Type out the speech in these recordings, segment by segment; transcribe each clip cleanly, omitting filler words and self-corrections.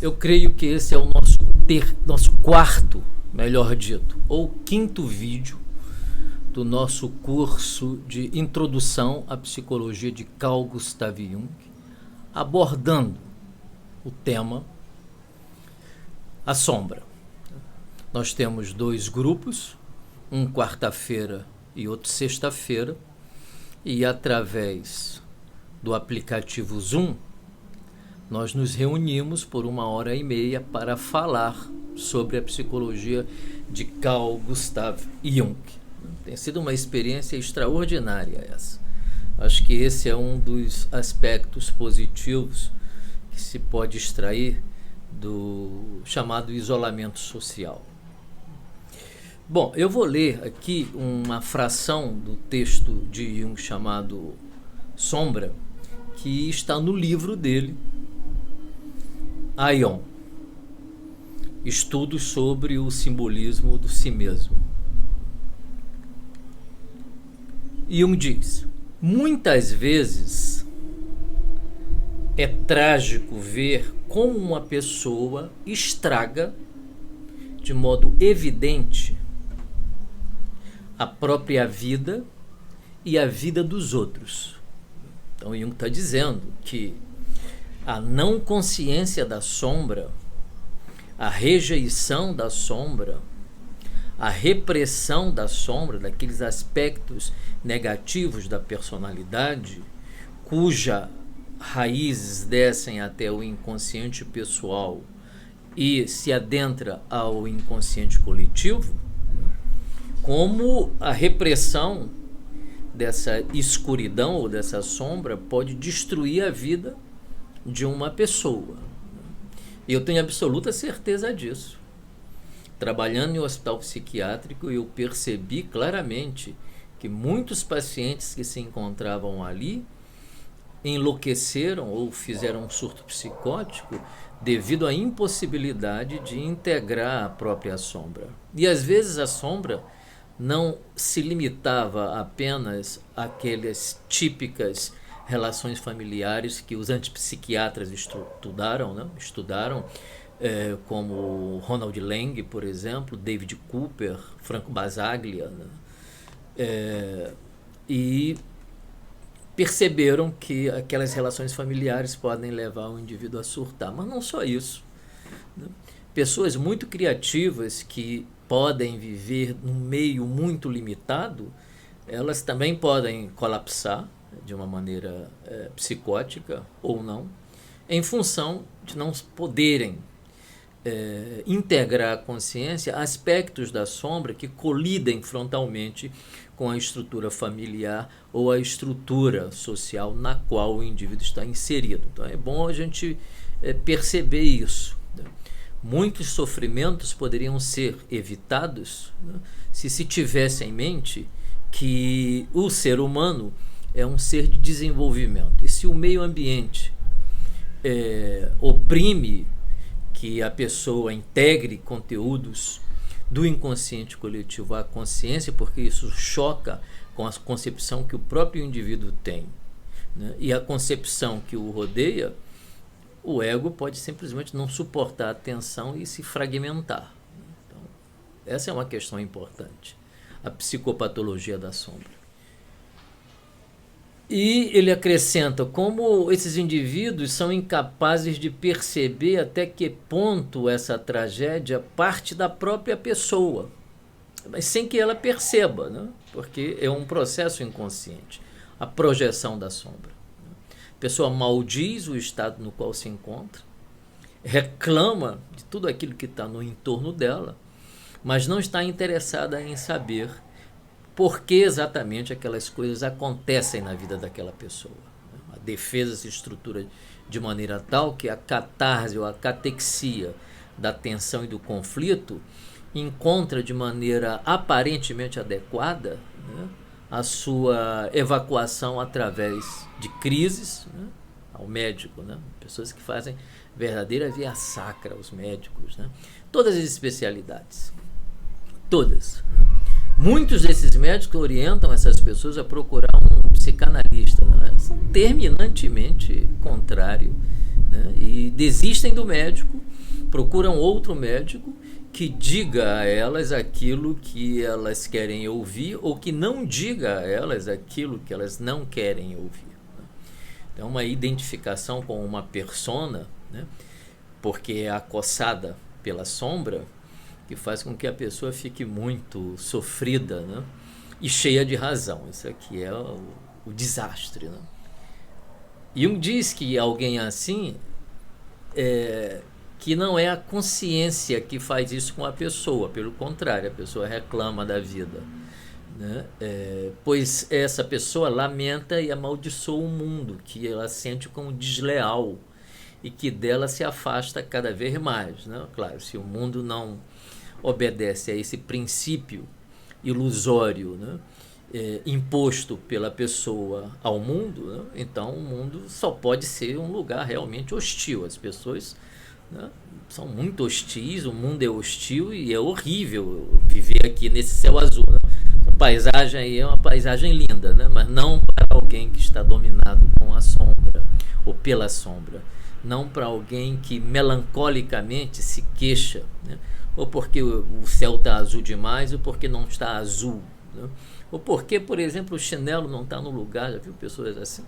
Eu creio que esse é o nosso quarto, melhor dito, ou quinto vídeo do nosso curso de Introdução à Psicologia de Carl Gustav Jung, abordando o tema A Sombra. Nós temos dois grupos, um quarta-feira e outro sexta-feira, e através do aplicativo Zoom, nós nos reunimos por 1h30 para falar sobre a psicologia de Carl Gustav Jung. Tem sido uma experiência extraordinária essa. Acho que esse é um dos aspectos positivos que se pode extrair do chamado isolamento social. Bom, eu vou ler aqui uma fração do texto de Jung chamado Sombra, que está no livro dele, Aion, Estudos sobre o Simbolismo do Si Mesmo. Jung diz: muitas vezes é trágico ver como uma pessoa estraga de modo evidente a própria vida e a vida dos outros. Então Jung está dizendo que a não consciência da sombra, a rejeição da sombra, a repressão da sombra, daqueles aspectos negativos da personalidade, cuja raízes descem até o inconsciente pessoal e se adentra ao inconsciente coletivo, como a repressão dessa escuridão ou dessa sombra pode destruir a vida de uma pessoa. Eu tenho absoluta certeza disso. Trabalhando em um hospital psiquiátrico, eu percebi claramente que muitos pacientes que se encontravam ali enlouqueceram ou fizeram um surto psicótico devido à impossibilidade de integrar a própria sombra. E às vezes a sombra não se limitava apenas àquelas típicas relações familiares que os antipsiquiatras estudaram, como Ronald Lang, por exemplo, David Cooper, Franco Basaglia, e perceberam que aquelas relações familiares podem levar o indivíduo a surtar. Mas não só isso. Pessoas muito criativas que podem viver num meio muito limitado, elas também podem colapsar de uma maneira psicótica ou não, em função de não poderem integrar à consciência aspectos da sombra que colidem frontalmente com a estrutura familiar ou a estrutura social na qual o indivíduo está inserido. Então é bom a gente perceber isso. Muitos sofrimentos poderiam ser evitados, se tivesse em mente que o ser humano é um ser de desenvolvimento. E se o meio ambiente oprime que a pessoa integre conteúdos do inconsciente coletivo à consciência, porque isso choca com a concepção que o próprio indivíduo tem, e a concepção que o rodeia, o ego pode simplesmente não suportar a tensão e se fragmentar. Então, essa é uma questão importante, a psicopatologia da sombra. E ele acrescenta como esses indivíduos são incapazes de perceber até que ponto essa tragédia parte da própria pessoa, mas sem que ela perceba, porque é um processo inconsciente, a projeção da sombra. A pessoa maldiz o estado no qual se encontra, reclama de tudo aquilo que está no entorno dela, mas não está interessada em saber por que exatamente aquelas coisas acontecem na vida daquela pessoa. A defesa se estrutura de maneira tal que a catarse ou a catexia da tensão e do conflito encontra de maneira aparentemente adequada a sua evacuação através de crises, ao médico, pessoas que fazem verdadeira via sacra aos médicos, todas as especialidades, todas. Muitos desses médicos orientam essas pessoas a procurar um psicanalista, são terminantemente contrários, e desistem do médico procuram outro médico que diga a elas aquilo que elas querem ouvir ou que não diga a elas aquilo que elas não querem ouvir. Então, uma identificação com uma persona, né, porque é acossada pela sombra, que faz com que a pessoa fique muito sofrida, né, e cheia de razão. Isso aqui é o desastre. Né? Jung diz que alguém assim que não é a consciência que faz isso com a pessoa, pelo contrário, a pessoa reclama da vida, né? Pois essa pessoa lamenta e amaldiçoa o mundo, que ela sente como desleal e que dela se afasta cada vez mais. Né? Claro, se o mundo não obedece a esse princípio ilusório, né, imposto pela pessoa ao mundo, né, então o mundo só pode ser um lugar realmente hostil. As pessoas, né, são muito hostis, o mundo é hostil e é horrível viver aqui nesse céu azul. Né? A paisagem aí é uma paisagem linda, né, mas não para alguém que está dominado com a sombra ou pela sombra, não para alguém que melancolicamente se queixa, né? Ou porque o céu está azul demais, ou porque não está azul, né? Ou porque, por exemplo, o chinelo não está no lugar. Já viu pessoas assim?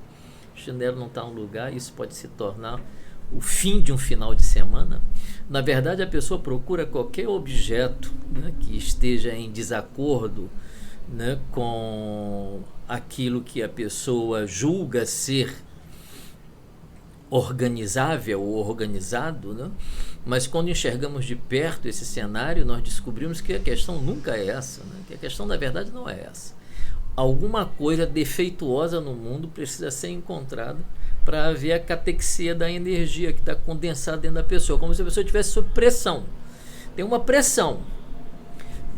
O chinelo não está no lugar, isso pode se tornar o fim de um final de semana. Na verdade, a pessoa procura qualquer objeto, né, que esteja em desacordo, né, com aquilo que a pessoa julga ser organizável ou organizado, né? Mas quando enxergamos de perto esse cenário, nós descobrimos que a questão nunca é essa, né? Que a questão, na verdade, não é essa. Alguma coisa defeituosa no mundo precisa ser encontrada para haver a catexia da energia que está condensada dentro da pessoa, como se a pessoa estivesse sob pressão. Tem uma pressão,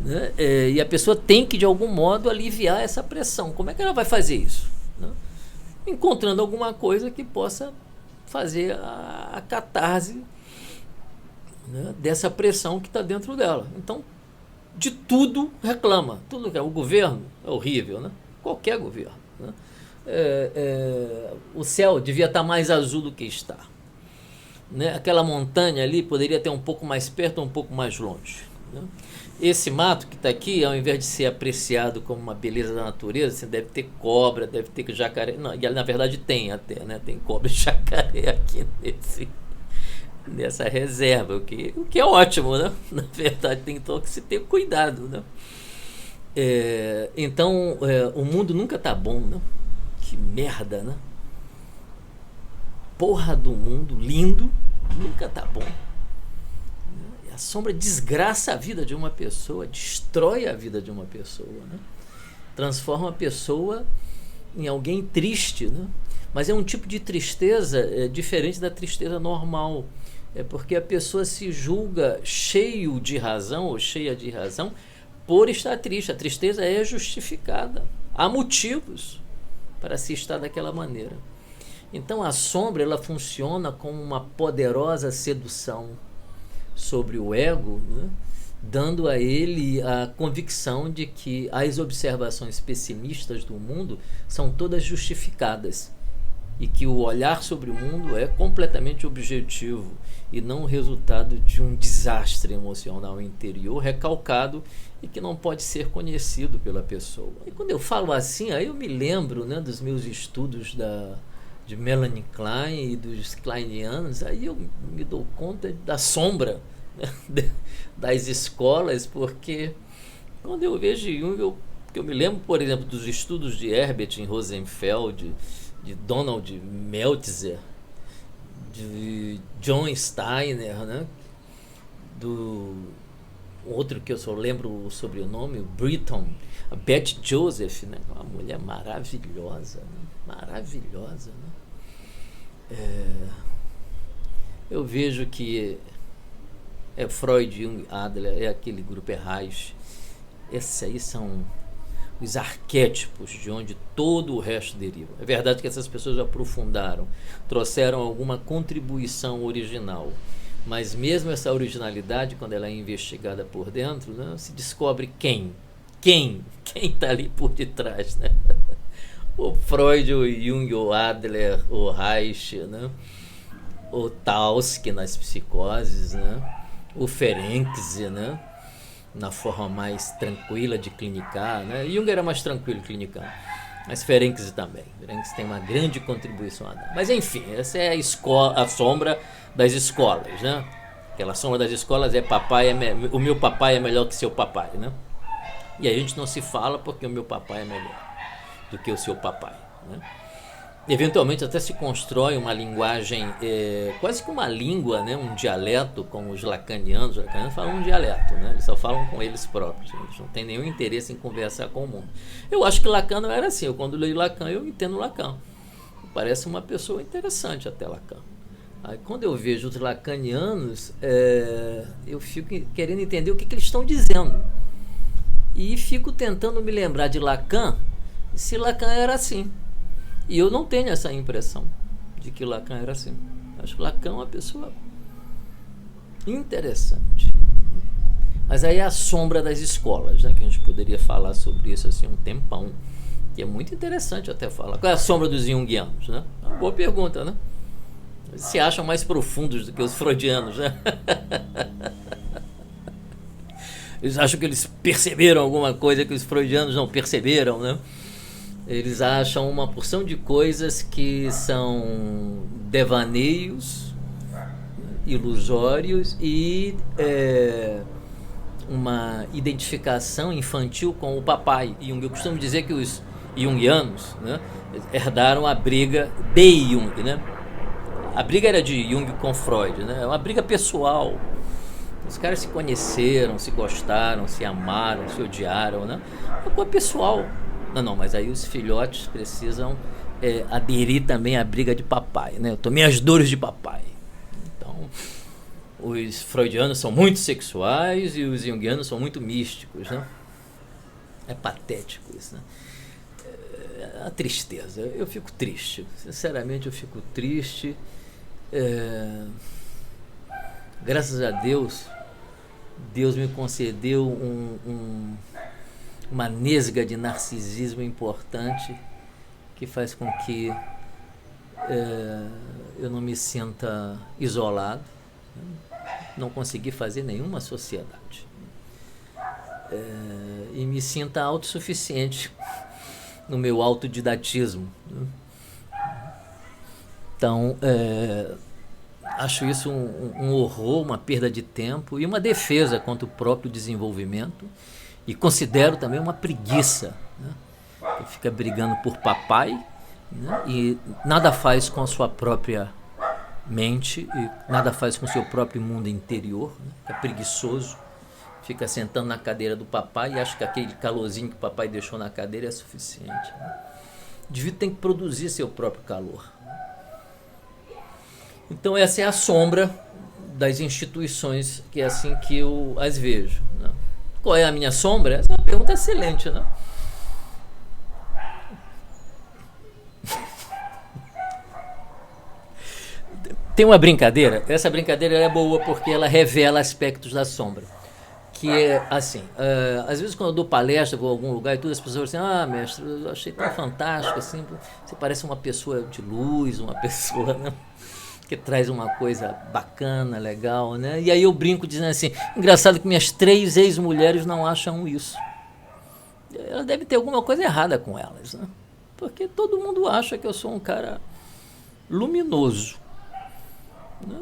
né? E a pessoa tem que, de algum modo, aliviar essa pressão. Como é que ela vai fazer isso? Né? Encontrando alguma coisa que possa fazer a catarse, né, dessa pressão que está dentro dela. Então, de tudo reclama. Tudo que é o governo é horrível, né? Qualquer governo. Né? O céu devia estar mais azul do que está. Né? Aquela montanha ali poderia ter um pouco mais perto ou um pouco mais longe. Né? Esse mato que está aqui, ao invés de ser apreciado como uma beleza da natureza, você deve ter cobra, deve ter jacaré. Não, na verdade tem até, né? Tem cobra e jacaré aqui nessa reserva, o que é ótimo, né? Na verdade, tem então que se ter cuidado, né? Então, o mundo nunca tá bom, né? Que merda, né? Porra do mundo, lindo, nunca tá bom. A sombra desgraça a vida de uma pessoa, destrói a vida de uma pessoa, né? Transforma a pessoa em alguém triste, né? Mas é um tipo de tristeza diferente da tristeza normal. É porque a pessoa se julga cheio de razão ou cheia de razão por estar triste. A tristeza é justificada. Há motivos para se estar daquela maneira. Então a sombra, ela funciona como uma poderosa sedução sobre o ego, né? Dando a ele a convicção de que as observações pessimistas do mundo são todas justificadas e que o olhar sobre o mundo é completamente objetivo e não o resultado de um desastre emocional interior recalcado e que não pode ser conhecido pela pessoa. E quando eu falo assim, aí eu me lembro, né, dos meus estudos de Melanie Klein e dos kleinianos, aí eu me dou conta da sombra, né, das escolas, porque quando eu vejo Jung, eu me lembro, por exemplo, dos estudos de Herbert em Rosenfeld, de Donald Meltzer, de John Steiner, né, do outro que eu só lembro o sobrenome, o Britton, a Beth Joseph, né, uma mulher maravilhosa, né, maravilhosa, né? Eu vejo que Freud, Jung, Adler, aquele grupo Reich, esses aí são os arquétipos de onde todo o resto deriva. É verdade que essas pessoas aprofundaram, trouxeram alguma contribuição original, mas mesmo essa originalidade, quando ela é investigada por dentro, né, se descobre quem está ali por detrás, né? O Freud, o Jung, o Adler, o Reich, né? o Taussig nas psicoses, né? O Ferenczi, né? Na forma mais tranquila de clinicar, né? Jung era mais tranquilo de clinicar, mas Ferenczi também. Ferenczi tem uma grande contribuição a dar. Mas enfim, essa é a sombra das escolas, né? Aquela sombra das escolas é o meu papai é melhor que seu papai, né? E a gente não se fala porque o meu papai é melhor do que o seu papai, né? Eventualmente até se constrói uma linguagem, quase que uma língua, né? Um dialeto, como os lacanianos. Os lacanianos falam um dialeto, né? Eles só falam com eles próprios, eles não têm nenhum interesse em conversar com o mundo. Eu acho que Lacan não era assim. Quando leio Lacan, eu entendo Lacan. Parece uma pessoa interessante até Lacan. Aí, quando eu vejo os lacanianos, eu fico querendo entender o que eles estão dizendo. E fico tentando me lembrar de Lacan, se Lacan era assim. E eu não tenho essa impressão de que Lacan era assim. Acho que Lacan é uma pessoa interessante. Mas aí é a sombra das escolas, né? Que a gente poderia falar sobre isso assim um tempão. Que é muito interessante até falar. Qual é a sombra dos junguianos, né? É uma boa pergunta, né? Eles se acham mais profundos do que os freudianos, né? Eles acham que eles perceberam alguma coisa que os freudianos não perceberam, né? Eles acham uma porção de coisas que são devaneios, ilusórios e uma identificação infantil com o papai. Jung, eu costumo dizer que os jungianos, né, herdaram a briga de Jung, né? A briga era de Jung com Freud, né? É uma briga pessoal. Os caras se conheceram, se gostaram, se amaram, se odiaram, né? É uma coisa pessoal. Não, mas aí os filhotes precisam aderir também à briga de papai, né? Eu tomei as dores de papai. Então, os freudianos são muito sexuais e os jungianos são muito místicos, né? É patético isso, né? A tristeza. Eu fico triste. Sinceramente, eu fico triste. Graças a Deus, Deus me concedeu uma nesga de narcisismo importante que faz com que eu não me sinta isolado, não consegui fazer nenhuma sociedade, e me sinta autossuficiente no meu autodidatismo, né? Então, acho isso um horror, uma perda de tempo e uma defesa contra o próprio desenvolvimento. E considero também uma preguiça, né? Que fica brigando por papai, né? E nada faz com a sua própria mente e nada faz com o seu próprio mundo interior, né? Fica preguiçoso, fica sentando na cadeira do papai e acha que aquele calorzinho que o papai deixou na cadeira é suficiente, né? O indivíduo tem que produzir seu próprio calor. Então essa é a sombra das instituições, que é assim que eu as vejo, né? Qual é a minha sombra? Essa é uma pergunta excelente, né? Tem uma brincadeira, essa brincadeira é boa porque ela revela aspectos da sombra. Que é assim, às vezes quando eu dou palestra, vou a algum lugar e tudo, as pessoas dizem, mestre, eu achei tão fantástico, assim, você parece uma pessoa de luz, uma pessoa, né, que traz uma coisa bacana, legal, né? E aí eu brinco dizendo assim, engraçado que minhas 3 ex-mulheres não acham isso. Elas devem ter alguma coisa errada com elas, né? Porque todo mundo acha que eu sou um cara luminoso, né?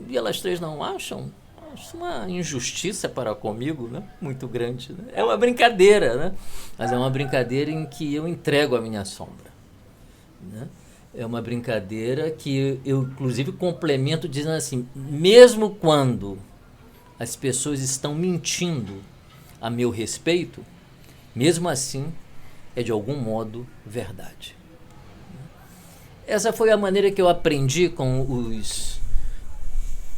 E elas 3 não acham. Acho uma injustiça para comigo, né? Muito grande, né? É uma brincadeira, né? Mas é uma brincadeira em que eu entrego a minha sombra, né? É uma brincadeira que eu, inclusive, complemento dizendo assim, mesmo quando as pessoas estão mentindo a meu respeito, mesmo assim, é de algum modo verdade. Essa foi a maneira que eu aprendi com os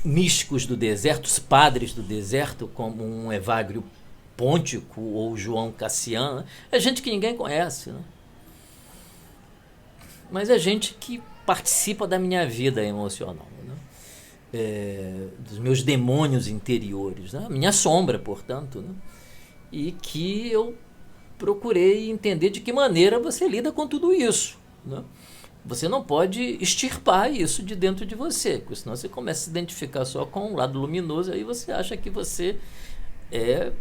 místicos do deserto, os padres do deserto, como um Evagrio Pontico ou João Cassiano. É gente que ninguém conhece, né? Mas é gente que participa da minha vida emocional, né? Dos meus demônios interiores, né? A minha sombra, portanto, né? E que eu procurei entender de que maneira você lida com tudo isso, né? você não pode extirpar isso de dentro de você, porque senão você começa a se identificar só com o lado luminoso, aí você acha que você é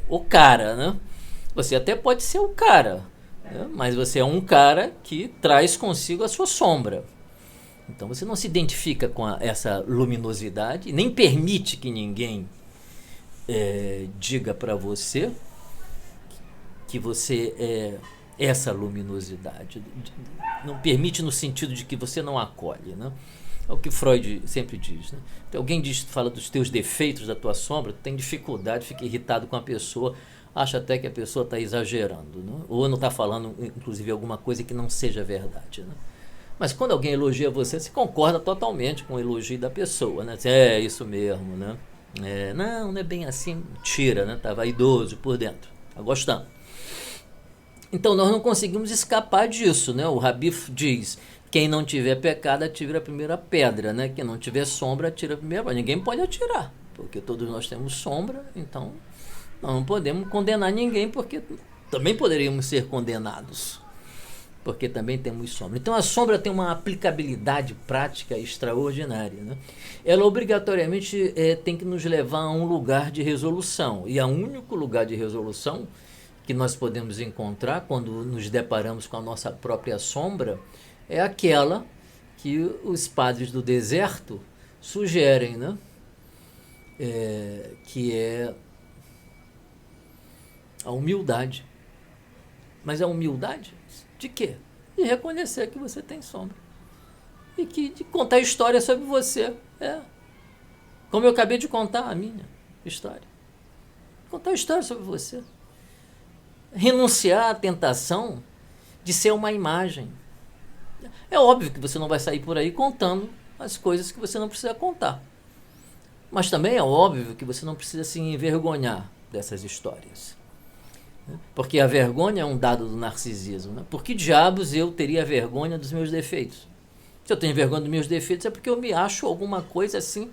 o cara, né? Você até pode ser o cara, né? Mas você é um cara que traz consigo a sua sombra. Então você não se identifica com essa luminosidade, nem permite que ninguém diga para você que você é essa luminosidade. Não permite no sentido de que você não acolhe, né? É o que Freud sempre diz, né? Então, alguém fala dos teus defeitos, da tua sombra, tu tem dificuldade, fica irritado com a pessoa, acha até que a pessoa está exagerando, né? Ou não está falando, inclusive, alguma coisa que não seja verdade, né? Mas quando alguém elogia você, você concorda totalmente com o elogio da pessoa, né? É isso mesmo, né? Não é bem assim, tira, né? Tá vaidoso por dentro, tá gostando. Então nós não conseguimos escapar disso, né? O Rabi diz: quem não tiver pecado, atire a primeira pedra, né? Quem não tiver sombra, atira a primeira pedra. Ninguém pode atirar, porque todos nós temos sombra, então nós não podemos condenar ninguém, porque também poderíamos ser condenados, porque também temos sombra. Então a sombra tem uma aplicabilidade prática extraordinária, né? Ela obrigatoriamente tem que nos levar a um lugar de resolução, e o único lugar de resolução que nós podemos encontrar quando nos deparamos com a nossa própria sombra é aquela que os padres do deserto sugerem, né? Que é a humildade. Mas a humildade de quê? De reconhecer que você tem sombra. E de contar história sobre você. Como eu acabei de contar a minha história. Contar história sobre você. Renunciar à tentação de ser uma imagem. É óbvio que você não vai sair por aí contando as coisas que você não precisa contar. Mas também é óbvio que você não precisa se envergonhar dessas histórias. Porque a vergonha é um dado do narcisismo, né? Por que diabos eu teria vergonha dos meus defeitos? Se eu tenho vergonha dos meus defeitos é porque eu me acho alguma coisa assim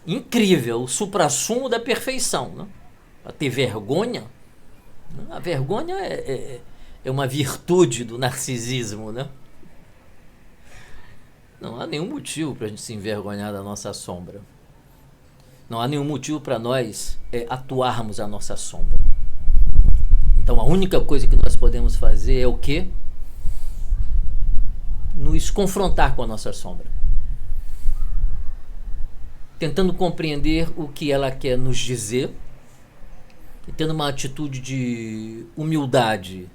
incrível, o suprassumo da perfeição, né? Para ter vergonha, né? A vergonha é uma virtude do narcisismo, né? Não há nenhum motivo para a gente se envergonhar da nossa sombra. Não há nenhum motivo para nós atuarmos a nossa sombra. Então a única coisa que nós podemos fazer é o quê? Nos confrontar com a nossa sombra. Tentando compreender o que ela quer nos dizer, e tendo uma atitude de humildade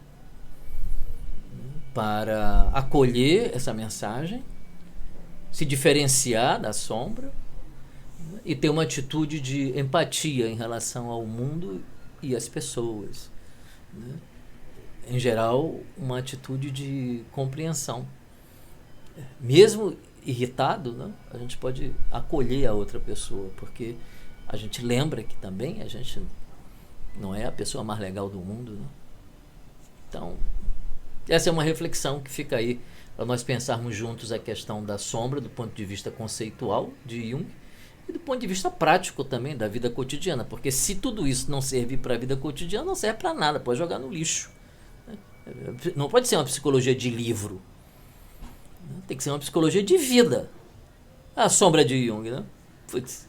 para acolher essa mensagem, se diferenciar da sombra e ter uma atitude de empatia em relação ao mundo e às pessoas, né? Em geral, uma atitude de compreensão. Mesmo irritado, né, a gente pode acolher a outra pessoa, porque a gente lembra que também a gente não é a pessoa mais legal do mundo, né? Então, essa é uma reflexão que fica aí para nós pensarmos juntos a questão da sombra do ponto de vista conceitual de Jung e do ponto de vista prático também da vida cotidiana, porque se tudo isso não servir para a vida cotidiana, não serve para nada, pode jogar no lixo. Não pode ser uma psicologia de livro, tem que ser uma psicologia de vida. A sombra de Jung, né? Putz.